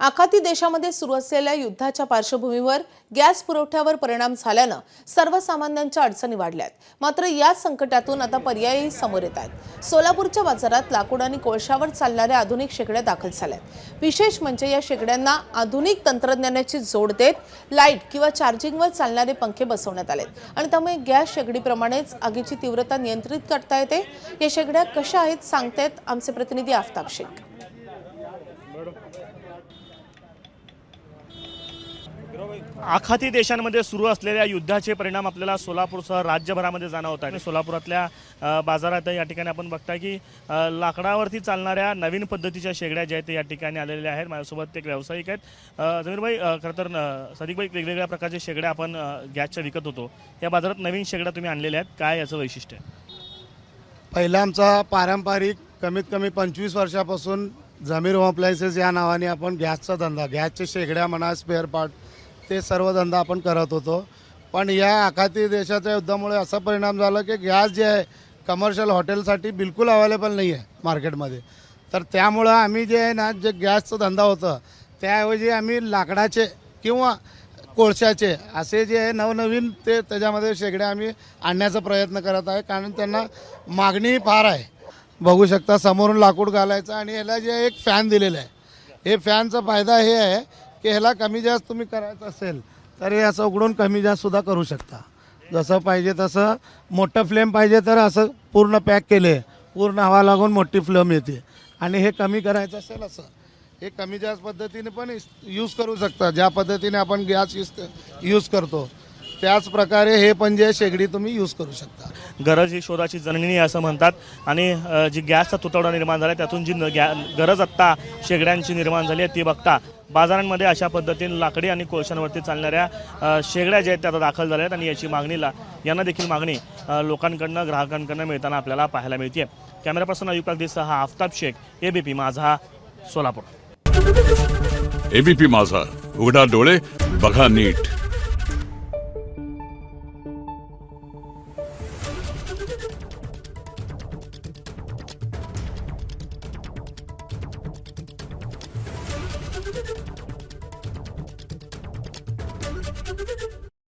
आखाती देशामध्ये सुरू असलेल्या युद्धाच्या पार्श्वभूमीवर गॅस पुरवठ्यावर परिणाम झाल्यानं सर्वसामान्यांच्या अडचणी वाढल्यात। मात्र या संकटातून आता पर्यायही समोर येत आहेत। सोलापूरच्या बाजारात लाकूड आणि कोळशावर चालणाऱ्या आधुनिक शेगड्या दाखल झाल्यात। विशेष म्हणजे या शेगड्यांना आधुनिक तंत्रज्ञानाची जोड देत लाईट किंवा चार्जिंगवर चालणारे पंखे बसवण्यात आलेत आणि त्यामुळे गॅस शेगडीप्रमाणेच आगीची तीव्रता नियंत्रित करता येते। या शेगड्या कशा आहेत सांगतायत आमचे प्रतिनिधी आफताब शेख। आखाती देशांमध्ये सुरू असलेल्या युद्धाचे परिणाम आपल्याला सोलापूरसह राज्यभरामध्ये जाणवत आहेत। सोलापुरातल्या बाजारात या ठिकाणी आपण बघता की लाकडावरती चालणाऱ्या नवीन पद्धतीच्या शेगड्या ज्या आहेत ते या ठिकाणी आलेल्या आहेत। माझ्यासोबत एक व्यावसायिक आहेत। जमीरभाई, खरं तर सदिकभाई, वेगवेगळ्या प्रकारचे शेगड्या आपण गॅसच्या विकत होतो, या बाजारात नवीन शेगड्या तुम्ही आणलेल्या आहेत, काय याचं वैशिष्ट्य आहे? पहिला आमचा पारंपरिक कमीत कमी 25 वर्षापासून जमीर होम अप्लायन्सेस या नावाने आपण गॅसचा धंदा, गॅसचे शेगड्या म्हणा, स्पेअर पार्ट, ते सर्व धंदा आपण करत होतो। पण या आखाती देशाच्या युद्धामुळे असा परिणाम झाला की गॅस जे आहे कमर्शियल हॉटेलसाठी बिलकुल अवेलेबल नाही आहे मार्केटमध्ये। तर त्यामुळं आम्ही जे आहे ना, जे गॅसचा धंदा होता त्याऐवजी आम्ही लाकडाचे किंवा कोळशाचे असे जे आहे नवनवीन ते त्याच्यामध्ये शेगड्या आम्ही आणण्याचा प्रयत्न करत आहे, कारण त्यांना मागणी फार आहे। बघू शकता समोरून लाकूड घालायचं आणि ह्याला जे एक फॅन दिलेला आहे, हे फॅनचा फायदा हे आहे की ह्याला कमी जास्त तुम्ही करायचं असेल तर हे असं उघडून कमी जास्त सुद्धा करू शकता, जसं पाहिजे तसं। मोठं फ्लेम पाहिजे तर असं पूर्ण पॅक केले, पूर्ण हवा लागून मोठी फ्लेम येते। आणि हे कमी करायचं असेल असं हे कमी जास्त पद्धतीने पण यूज करू शकता। ज्या पद्धतीने आपण गॅस यूज करतो त्याच प्रकारे हे पण जे शेगडी तुम्ही यूज करू शकता। गरज ही शोधाची जननी असं म्हणतात आणि जी गॅसचा तुटवडा निर्माण झाला त्यातून जी गरज आत्ता शेगड्यांची निर्माण झाली आहे ती बघता बाजारांमध्ये अशा पद्धतीने लाकडी आणि कोळशांवरती चालणाऱ्या शेगड्या ज्या आहेत त्या आता दाखल झाल्या आहेत आणि याची यांना देखील मागणी लोकांकडनं, ग्राहकांकडनं मिळताना आपल्याला पाहायला मिळते। कॅमेरा पर्सन अयुब कागदीसह हा आफताब शेख, एबीपी माझा, सोलापूर। एबीपी माझा, उघडा डोळे बघा नीट। Thank you.